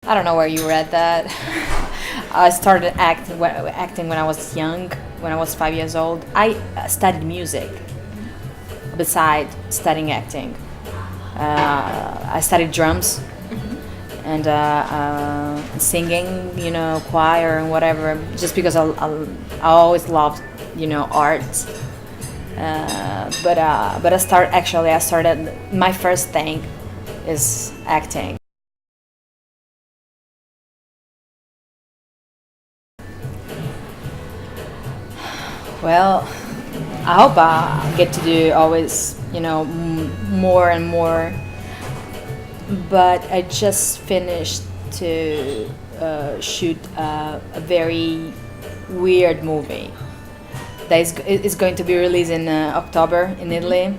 I don't know where you read that. I started acting when I was young, when I was 5 years old. I studied music besides studying acting. I studied drums and singing, choir and whatever, just because I always loved, art. But I started, my first thing is acting. Well, I hope I get to do always, more and more. But I just finished to shoot a very weird movie that is going to be released in October in Italy.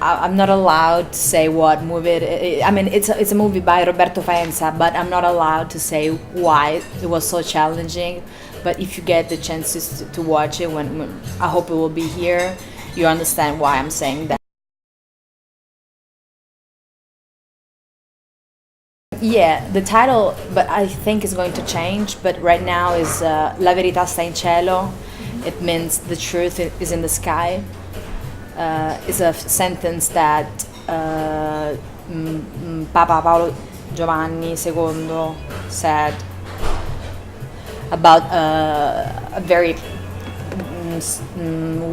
I'm not allowed to say what movie it is. I mean, it's a movie by Roberto Faenza, but I'm not allowed to say why it was so challenging. But if you get the chances to watch it, when I hope it will be here, you understand why I'm saying that. Yeah, the title, but I think is going to change. But right now is La verità sta in cielo. It means the truth is in the sky. Is a sentence that Papa Paolo Giovanni II said about a very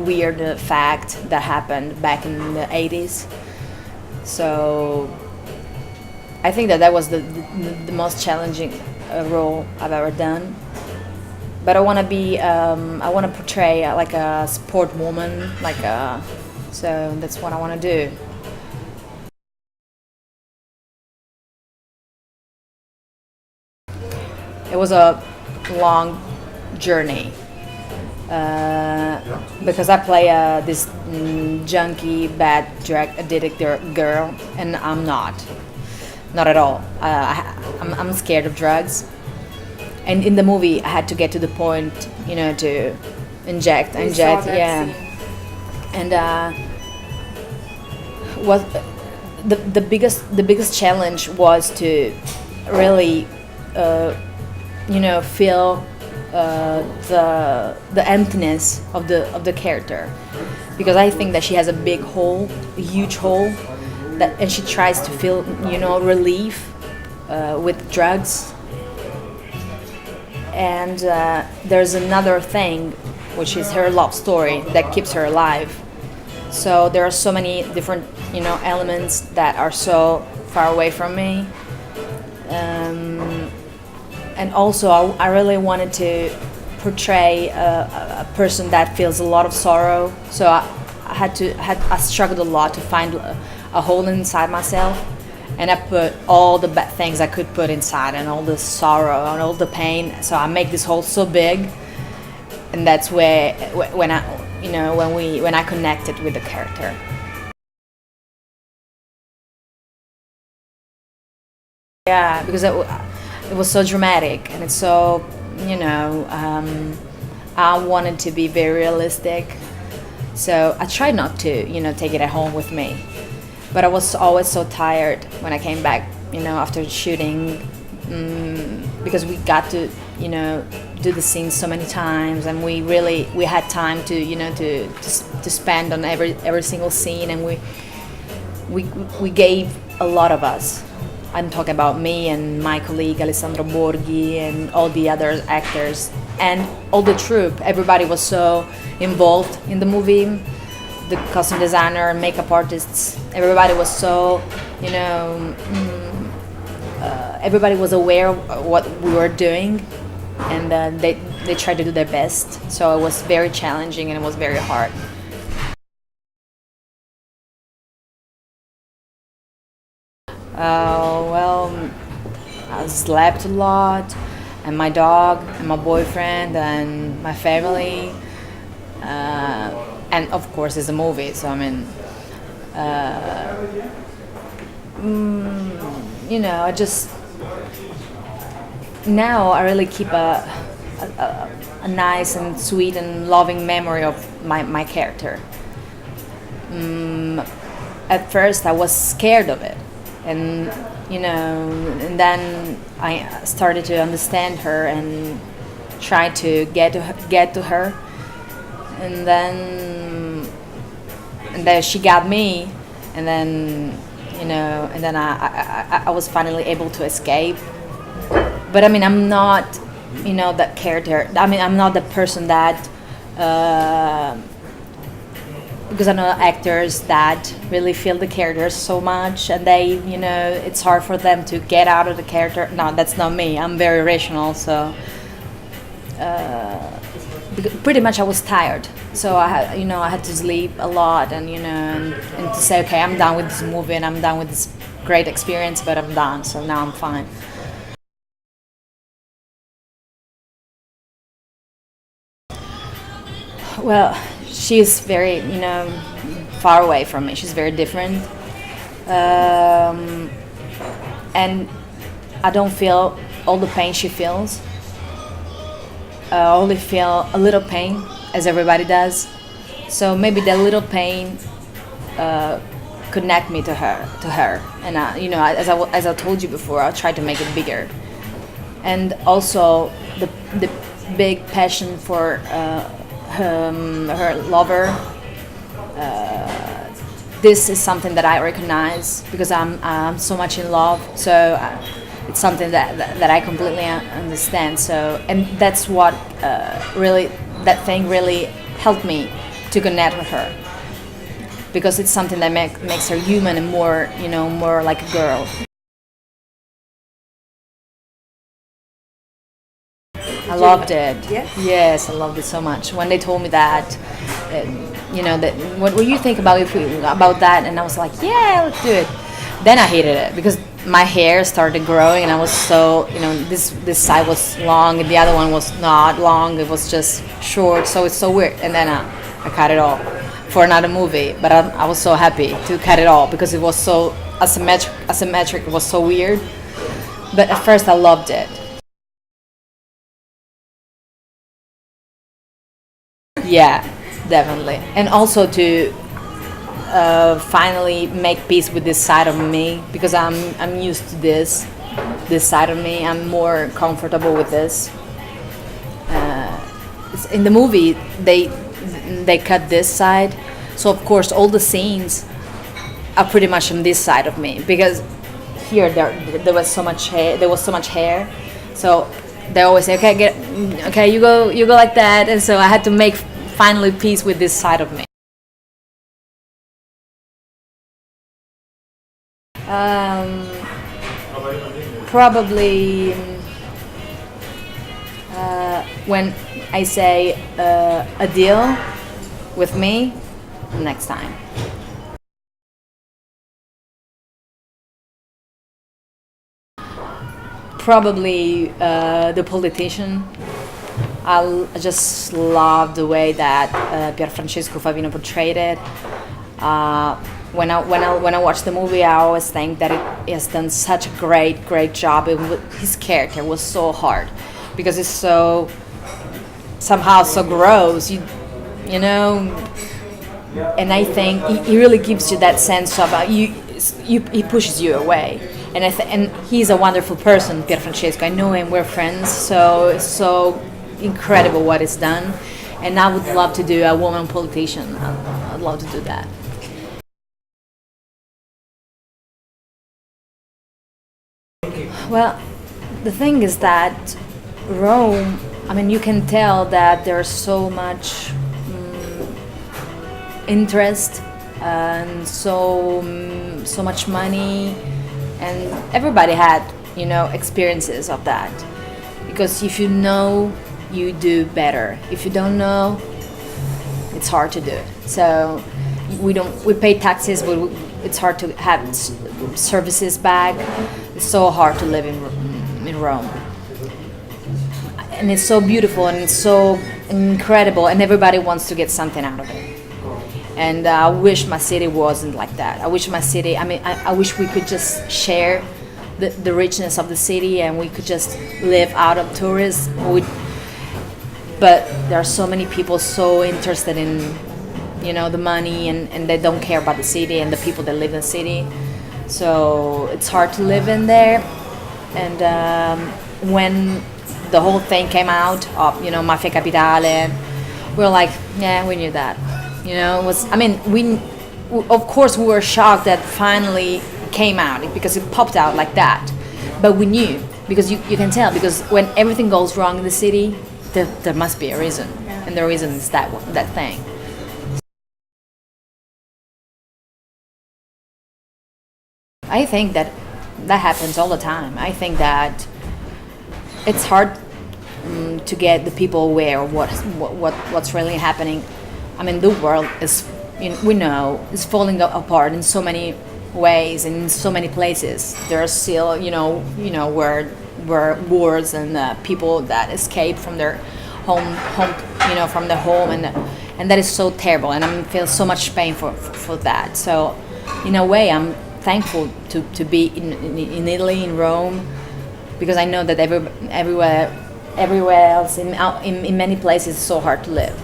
weird fact that happened back in the 80s. So I think that was the most challenging role I've ever done. But I want to portray like a sport woman, so that's what I want to do. It was a long journey because I play this junkie, bad drug addicted girl, and I'm not at all. I'm scared of drugs, and in the movie I had to get to the point, to inject, yeah. And what the biggest challenge was to really feel the emptiness of the character, because I think that she has a big hole, a huge hole, and she tries to feel relief with drugs. And there's another thing, which is her love story that keeps her alive. So there are so many different elements that are so far away from me. And also I really wanted to portray a person that feels a lot of sorrow. So I struggled a lot to find a hole inside myself, and I put all the bad things I could put inside, and all the sorrow and all the pain. So I make this hole so big, and that's where when I connected with the character. Yeah, because it was so dramatic, and it's so I wanted to be very realistic. So I tried not to take it at home with me, but I was always so tired when I came back after shooting, because we got to do the scenes so many times, and we had time to spend on every single scene, and we gave a lot of us. I'm talking about me and my colleague Alessandro Borghi and all the other actors and all the troupe. Everybody was so involved in the movie. The costume designer, makeup artists, everybody was so, everybody was aware of what we were doing, and they tried to do their best. So it was very challenging and it was very hard. Well, I slept a lot, and my dog, and my boyfriend, and my family, and of course it's a movie. So I mean, I just now I really keep a nice and sweet and loving memory of my character. At first I was scared of it, and and then I started to understand her and try to get to her, and then she got me, and then I was finally able to escape. But I mean, I'm not that character. I mean, I'm not the person that because I know actors that really feel the characters so much, and they it's hard for them to get out of the character. No, that's not me. I'm very rational, so pretty much I was tired, so I had to sleep a lot, and and to say, okay, I'm done with this movie and I'm done with this great experience, but I'm done, so now I'm fine. Well, she's very far away from me. She's very different, and I don't feel all the pain she feels. I only feel a little pain, as everybody does. So maybe that little pain connect me to her. And as I told you before, I'll try to make it bigger. And also the big passion for her lover. This is something that I recognize because I'm so much in love. So. It's something that I completely understand. So, and that's what that thing really helped me to connect with her, because it's something that makes her human and more like a girl. I loved it. Yes, I loved it so much. When they told me that, that what do you think about about that, and I was like, yeah, let's do it. Then I hated it because my hair started growing, and I was so this side was long and the other one was not long. It was just short, so it's so weird. And then I cut it off for another movie, but I was so happy to cut it off because it was so asymmetric. It was so weird, but at first I loved it. Yeah, definitely. And also to finally make peace with this side of me, because I'm used to this side of me. I'm more comfortable with this. In the movie, they cut this side, so of course all the scenes are pretty much on this side of me, because here there was so much hair. There was so much hair, so they always say, okay, you go like that, and so I had to make finally peace with this side of me. Probably when I say a deal with me next time. Probably the politician. I just love the way that Pierfrancesco Favino portrayed it. When I watch the movie, I always think that it has done such a great job. His character was so hard because it's so somehow so gross, you know. And I think he really gives you that sense of he pushes you away. And and he's a wonderful person, Pierfrancesco. I know him. We're friends. So it's so incredible what he's done. And I would love to do a woman politician. I'd love to do that. Well, the thing is that Rome, I mean, you can tell that there's so much interest and so much money, and everybody had, experiences of that. Because if you know, you do better. If you don't know, it's hard to do it. So we pay taxes, but it's hard to have services back. It's so hard to live in Rome, and it's so beautiful and it's so incredible, and everybody wants to get something out of it. And I wish my city wasn't like that. I wish my city. I mean, I wish we could just share the richness of the city, and we could just live out of tourists. But there are so many people so interested in, the money, and they don't care about the city and the people that live in the city. so it's hard to live in there. And when the whole thing came out of, you know, Mafia Capitale, we were like, yeah, we knew that. You know, it was, I mean, of course we were shocked that finally came out because it popped out like that. But we knew, because you can tell, because when everything goes wrong in the city, there must be a reason. And the reason is that thing. I think that happens all the time. I think that it's hard to get the people aware of what's really happening. I mean, the world is, you know, we know, is falling apart in so many ways and in so many places. There are still, you know, where wars and people that escape from their home, you know, from the home, and that is so terrible. And I feel so much pain for that. So, in a way, I'm thankful to be in Italy, in Rome, because I know that everywhere else in many places it's so hard to live.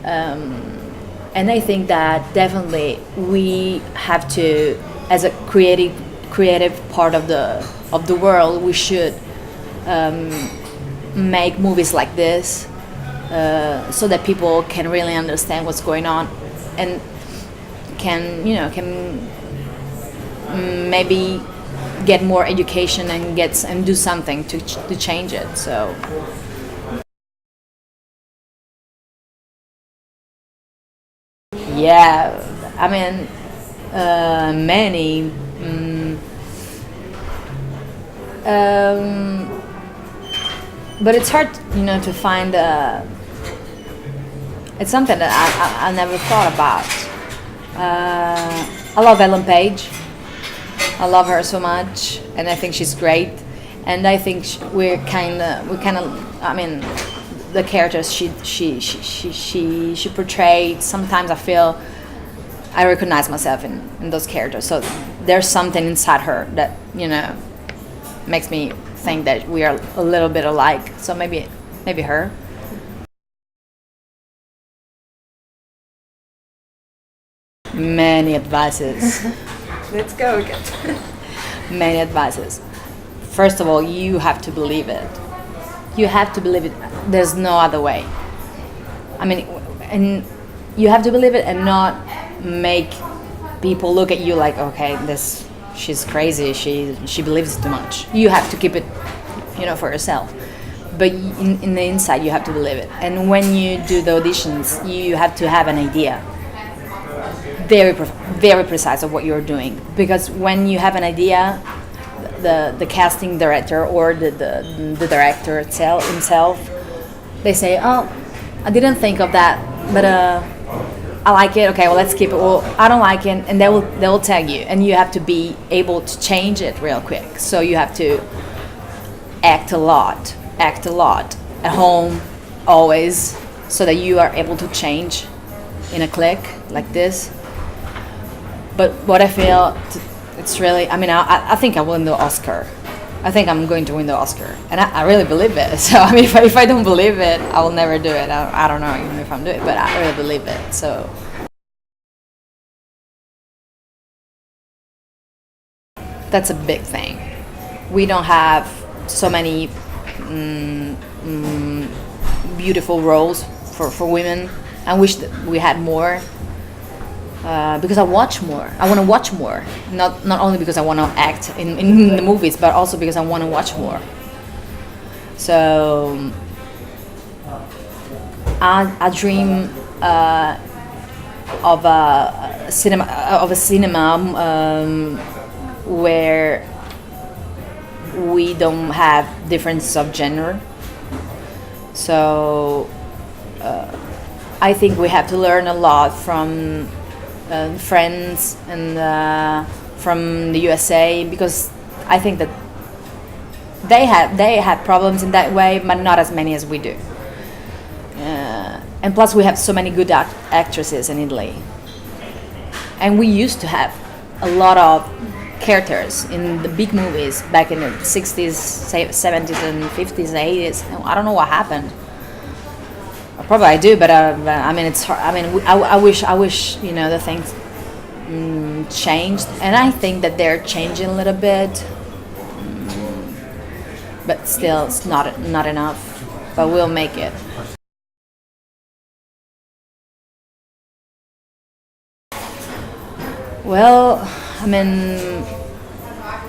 And I think that definitely we have to, as a creative part of the world, we should make movies like this, so that people can really understand what's going on and can maybe get more education and do something to change it. So yeah, I mean, many. But it's hard, you know, to find. It's something that I never thought about. I love Ellen Page. I love her so much, and I think she's great. And I think we're kind of. I mean, the characters she portrayed. Sometimes I feel I recognize myself in those characters. So there's something inside her that, you know, makes me think that we are a little bit alike. So maybe her. Many advices. Let's go again. Many advices. First of all, you have to believe it. You have to believe it. There's no other way. I mean, and you have to believe it and not make people look at you like, okay, she's crazy. She believes too much. You have to keep it, you know, for yourself. But in the inside, you have to believe it. And when you do the auditions, you have to have an idea, very precise of what you're doing. Because when you have an idea, the casting director or the director himself, they say, oh, I didn't think of that, but I like it. Okay, well, let's keep it. Well, I don't like it, and they will tell you, and you have to be able to change it real quick. So you have to act a lot at home, always, so that you are able to change in a click like this. But what I feel, it's really, I mean, I think I will win the Oscar. I think I'm going to win the Oscar. And I really believe it. So, I mean, if I don't believe it, I will never do it. I don't know even if I'm doing it, but I really believe it. So, that's a big thing. We don't have so many beautiful roles for women. I wish that we had more. Because I watch more. I want to watch more. Not only because I want to act in the movies, but also because I want to watch more. So I dream of a cinema where we don't have difference of gender. So I think we have to learn a lot from friends and from the USA, because I think that they had problems in that way, but not as many as we do. And plus, we have so many good actresses in Italy, and we used to have a lot of characters in the big movies back in the 60s, 70s, and 50s, and 80s. I don't know what happened. Probably I do, but I mean, it's hard. I mean, I wish, you know, the things changed, and I think that they're changing a little bit, but still it's not enough. But we'll make it. Well, I mean,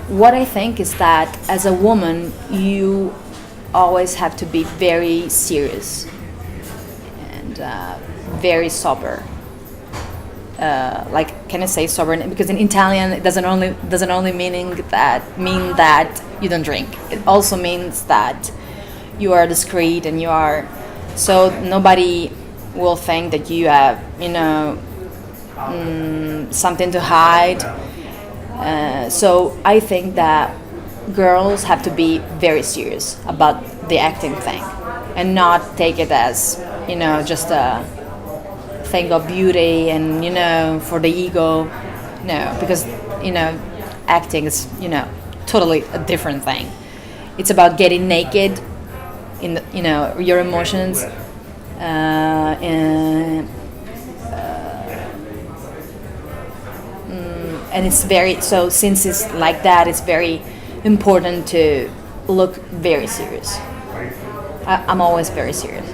what I think is that as a woman, you always have to be very serious and very sober. Like, can I say sober? Because in Italian, it doesn't only mean that you don't drink. It also means that you are discreet and you are, so nobody will think that you have, something to hide. So I think that girls have to be very serious about the acting thing and not take it as, just a thing of beauty and, for the ego. No, because, acting is, totally a different thing. It's about getting naked in the, your emotions, and it's very, so since it's like that, it's very important to look very serious. I'm always very serious.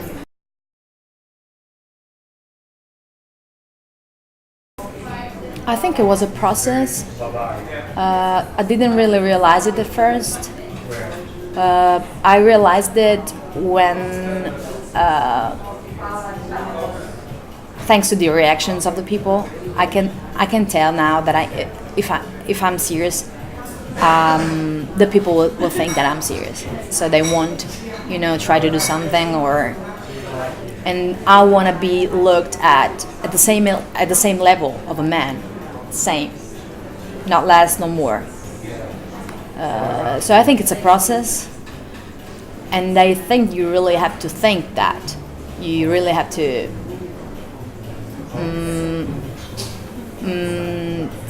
I think it was a process. I didn't really realize it at first. I realized it when, thanks to the reactions of the people, I can tell now that if I'm serious, the people will think that I'm serious. So they won't, try to do something and I want to be looked at the same level of a man, same, not less, no more. So I think it's a process, and I think you really have to think that. You really have to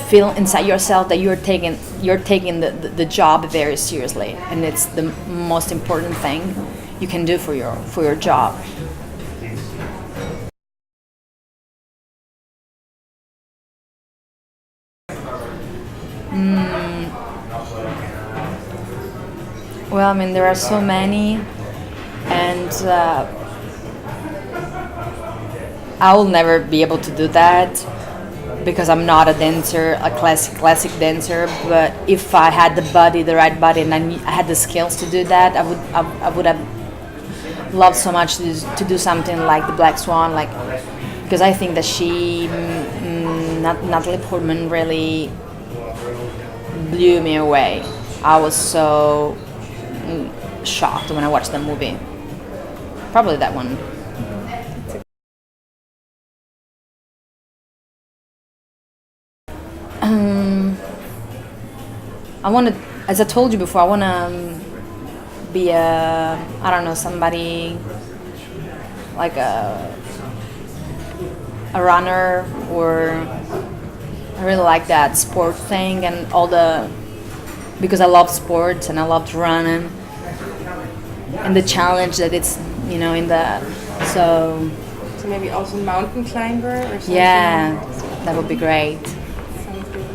feel inside yourself that you're taking the job very seriously, and it's the most important thing you can do for your job. Well, I mean, there are so many, and I will never be able to do that because I'm not a dancer, a classic dancer. But if I had the right body, and I had the skills to do that, I would have loved so much to do something like the Black Swan, because I think that Natalie Portman really blew me away. I was so shocked when I watched the movie. Probably that one. I want to, as I told you before, I want to be somebody like a runner, or I really like that sport thing and because I love sports and I loved running and the challenge that it's, so maybe also mountain climber or something. Yeah, that would be great. Sounds good.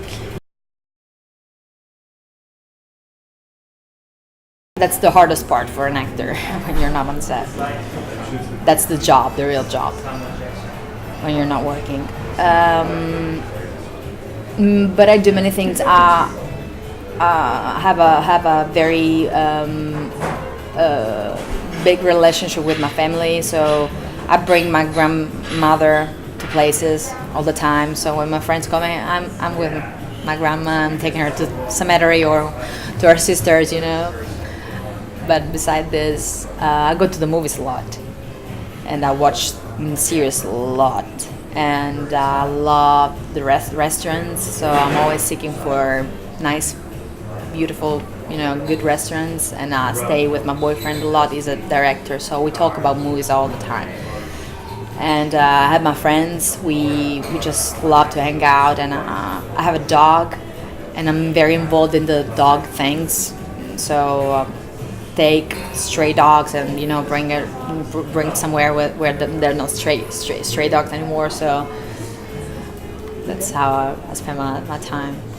That's the hardest part for an actor when you're not on set. That's the job, the real job, when you're not working. But I do many things. I have a very big relationship with my family, so I bring my grandmother to places all the time. So when my friends come in, I'm with my grandma. I'm taking her to cemetery or to her sisters, But beside this, I go to the movies a lot, and I watch series a lot, and I love the restaurants. So I'm always seeking for nice, beautiful, good restaurants, and I stay with my boyfriend a lot. He's a director, so we talk about movies all the time. And I have my friends. We just love to hang out, and I have a dog, and I'm very involved in the dog things. So take stray dogs and bring somewhere where there are no stray dogs anymore. So That's how I spend my time.